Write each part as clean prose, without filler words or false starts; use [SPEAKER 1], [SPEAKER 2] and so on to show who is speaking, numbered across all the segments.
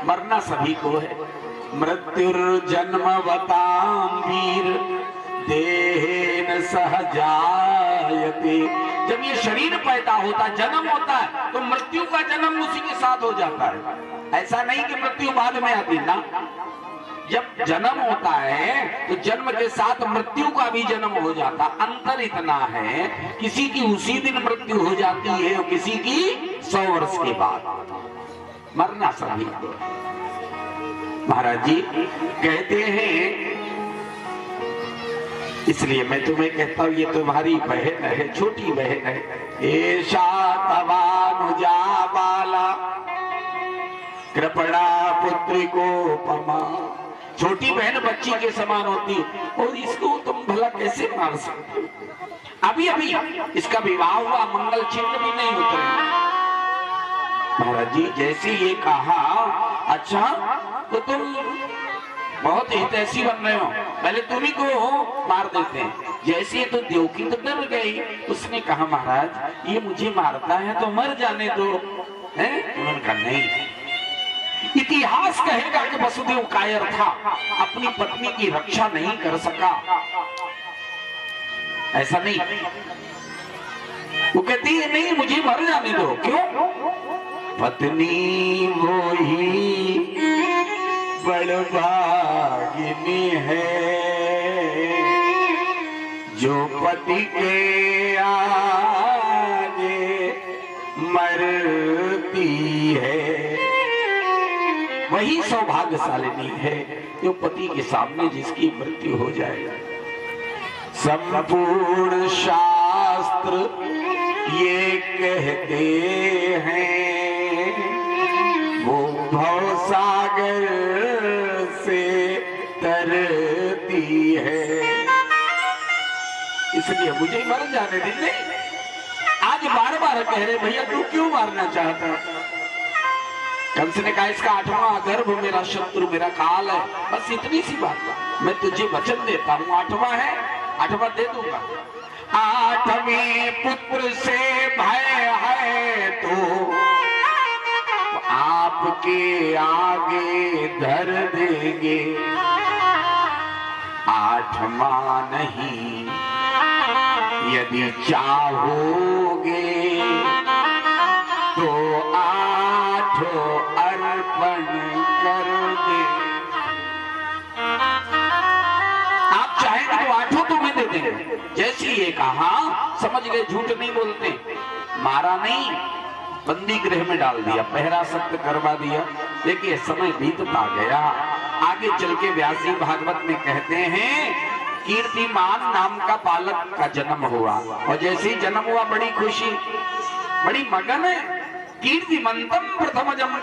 [SPEAKER 1] मरना सभी को है। मृत्युर्जन्मवतां वीर देहेन सहजायते। जब ये शरीर पैदा होता, जन्म होता है, तो मृत्यु का जन्म उसी के साथ हो जाता है। ऐसा नहीं कि मृत्यु बाद में आती ना। जब जन्म होता है तो जन्म के साथ मृत्यु का भी जन्म हो जाता। अंतर इतना है, किसी की उसी दिन मृत्यु हो जाती है और किसी की 100 वर्ष के बाद। मरना सभी। महाराज जी कहते हैं, इसलिए मैं तुम्हें कहता हूं, ये तुम्हारी बहन है, छोटी बहन है। ऐशा तवानुजा बाला कृपणा पुत्री को पमा। छोटी बहन बच्ची के समान होती और इसको तुम भला कैसे मार सकते हो? अभी अभी इसका विवाह हुआ, मंगल चिन्ह भी नहीं उतरे। महाराज जी जैसे ये कहा, अच्छा तो तुम बहुत हितैषी बन रहे हो, पहले तुम्ही को मार देते हैं। जैसे तो देवकी तो डर गई, उसने कहा महाराज ये मुझे मारता है तो मर जाने दो। उन्होंने कहा नहीं, इतिहास कहेगा कि वसुदेव कायर था, अपनी पत्नी की रक्षा नहीं कर सका। ऐसा नहीं, वो कहती है नहीं मुझे मर जाने दो। क्यों? पत्नी वो ही बड़भागिनी है जो पति के आगे मरती है। वही सौभाग्यशालिनी है जो पति के सामने जिसकी मृत्यु हो जाए। संपूर्ण शास्त्र ये कहते हैं वो भवसागर से तरती है। इसलिए मुझे मर जाने दीजिए। आज बार बार कह रहे भैया तू क्यों मारना चाहता? कंस ने कहा इसका 8वां गर्भ मेरा शत्रु मेरा काल है। बस इतनी सी बात है, मैं तुझे वचन देता हूँ 8वां है, 8वां दे दूंगा। 8वें पुत्र से भय है तो आपके आगे धर देंगे। 8वां नहीं, यदि चाहोगे तो 8 अर्पण कर दे। आप चाहेंगे तो 8 तुम्हें दे देंगे। जैसे ये कहा समझ गए, झूठ नहीं बोलते। मारा नहीं, बंदी गृह में डाल दिया, पहरा सख्त करवा दिया। देखिए समय बीतता गया। आगे चल के व्यास जी भागवत में कहते हैं कीर्तिमान नाम का बालक का जन्म हुआ और जैसे ही जन्म हुआ बड़ी खुशी, बड़ी मगन है। कीर्तिमंतम प्रथमजम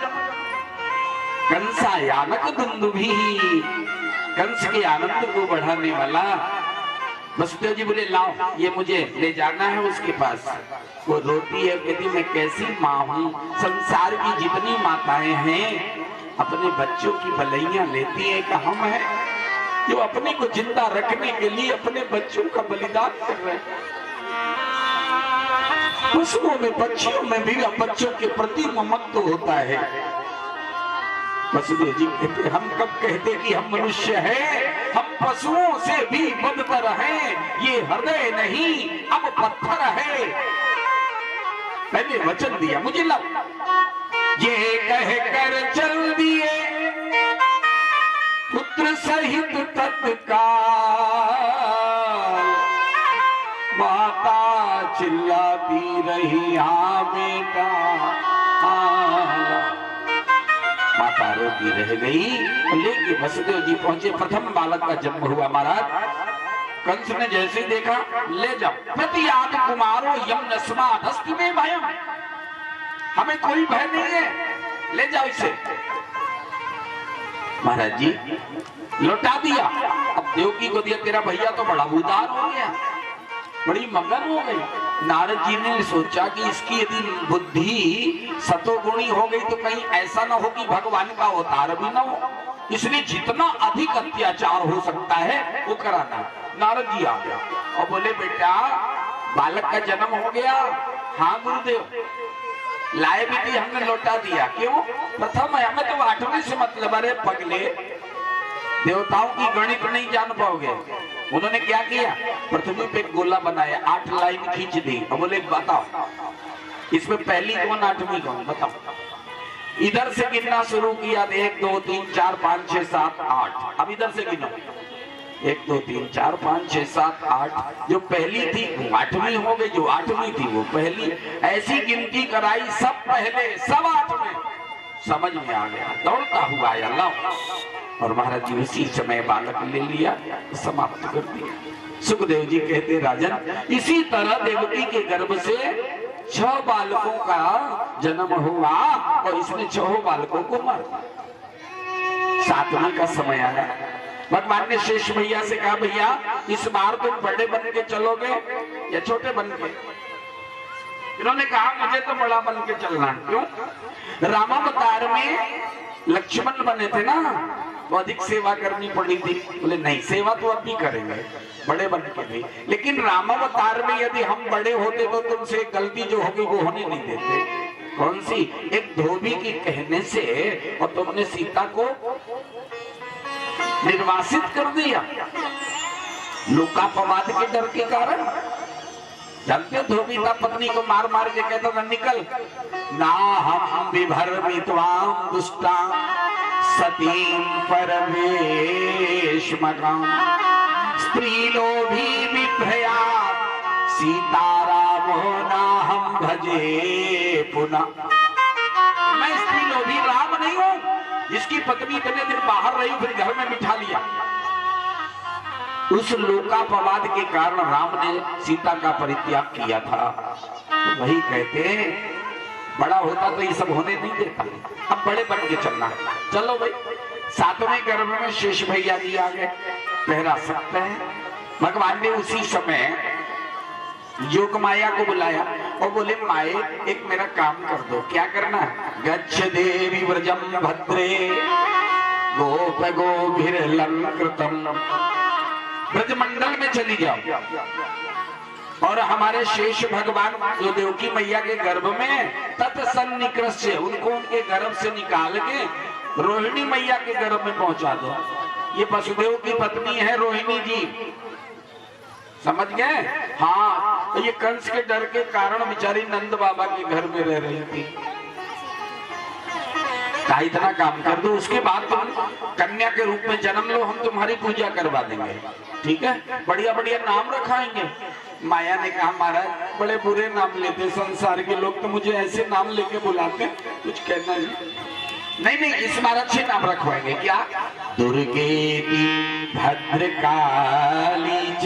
[SPEAKER 1] कंसायानक दुंदुभी। कंस के आनंद को बढ़ाने वाला। वसुदेव जी बोले लाओ ये मुझे ले जाना है उसके पास। वो रोती है, कहती मैं कैसी माँ हूँ। संसार की जितनी माताएं हैं अपने बच्चों की भलाइयां लेती है कि हम है जो अपने को जिंदा रखने के लिए अपने बच्चों का बलिदान कर रहे हैं। पशुओं में पक्षियों में भी बच्चों के प्रति ममत्व होता है। वसुदेव जी कहते हम कब कहते कि हम मनुष्य हैं, हम पशुओं से भी बदतर हैं। ये हृदय नहीं अब पत्थर है। मैंने वचन दिया मुझे लब, ये कहकर चल दिए पुत्र सहित तत्काल। माता चिल्लाती रही हाँ बेटा माता रोती रह गई। लेकिन वसुदेव जी पहुंचे, प्रथम बालक का जन्म हुआ। महाराज कंस ने जैसे देखा ले जाओ। प्रतियात कुमारो यम नस्मादस्ति में भयम। हमें कोई भय नहीं है, ले जाओ इसे। महाराज जी लौटा दिया। अब देवकी को दिया, तेरा भैया तो बड़ा उदार हो गया, बड़ी मगन हो गई। नारद जी ने सोचा कि इसकी यदि बुद्धि सतोगुणी हो गई तो कहीं ऐसा ना हो कि भगवान का अवतार भी ना हो, इसलिए जितना अधिक अत्याचार हो सकता है वो कराना। नारद जी आ गया और बोले बेटा बालक का जन्म हो गया। हाँ गुरुदेव। लाए भी थी, हमने लौटा दिया। क्यों? प्रथम है, हमें तो 8वीं से मतलब। अरे पगले, देवताओं की गणित नहीं जान पाओगे। उन्होंने क्या किया, पृथ्वी पे एक गोला बनाया, 8 लाइन खींच दी और बोले बताओ इसमें पहली कौन 8वीं कौन, बताओ। इधर से गिनना शुरू किया, 1 2 3 4 5 6 7 8। अब इधर से गिनो, 1 2 3 4 5 6 7 8। जो पहली थी वो 8वीं हो गई, जो 8वीं थी वो पहली। ऐसी गिनती कराई, सब पहले सब 8वें। समझ में आ गया, दौड़ता हुआ आया लाओ। और महाराज जी उसी समय बालक ले लिया, समाप्त कर दिया। सुखदेव जी कहते राजन, इसी तरह देवकी के गर्भ से 6 बालकों का जन्म हुआ और इसने 6 बालकों को मार दिया। 7वें का समय आया, भगवान ने शेष भैया से कहा भैया इस बार तुम बड़े बन के चलोगे या छोटे बन के? इन्होंने कहा मुझे तो बड़ा बन के चलना। क्यों? रामावतार में लक्ष्मण बने थे ना, तो अधिक सेवा करनी पड़ी थी। बोले नहीं, सेवा तो अब भी करेंगे, बड़े बन के भी। लेकिन रामावतार में यदि हम बड़े होते तो तुमसे गलती जो होगी वो होने नहीं देते। कौन सी? एक धोबी के कहने से और तुमने सीता को निर्वासित कर दिया, लोकापवाद के डर के कारण। जानते हो, धोबी था, पत्नी को मार मार के कहता था निकल ना हम विभर्मित्वां दुष्टा सतीं परमेश मकाम स्त्रीलोभी विभ्रया सीतारामो ना हम भजे पुनः। मैं स्त्रीलोभी राम नहीं हूं जिसकी पत्नी इतने दिन बाहर रही फिर घर में बिठा लिया। उस लोकापवाद के कारण राम ने सीता का परित्याग किया था। तो वही कहते बड़ा होता तो ये सब होने नहीं देता। अब बड़े बन के चलना। चलो भाई, 7वें गर्भ में शेष भैया जी आ गए, पहरा सकते हैं। भगवान ने उसी समय योग माया को बुलाया और बोले माए एक मेरा काम कर दो। क्या करना? गच्छ देवी व्रजम भद्रे गोप गोभिर्लंकृतम। ब्रजमंडल में चली जाओ और हमारे शेष भगवान जो देवकी मैया के गर्भ में तत्सन्निकृष्य, उनको उनके गर्भ से निकाल के रोहिणी मैया के गर्भ में पहुंचा दो। ये वसुदेव की पत्नी है रोहिणी जी, समझ गए? हाँ, तो ये कंस के डर के कारण बेचारी नंद बाबा के घर में रह रही थी। का इतना काम कर दो, उसके बाद तुम कन्या के रूप में जन्म लो, हम तुम्हारी पूजा करवा देंगे, ठीक है? बढ़िया बढ़िया नाम रखाएंगे। माया ने कहा महाराज बड़े बुरे नाम लेते संसार के लोग, तो मुझे ऐसे नाम लेके बुलाते, कुछ कहना नहीं। नहीं, इस बार अच्छे नाम रखवाएंगे। क्या? दुर्गेति भद्रकाली च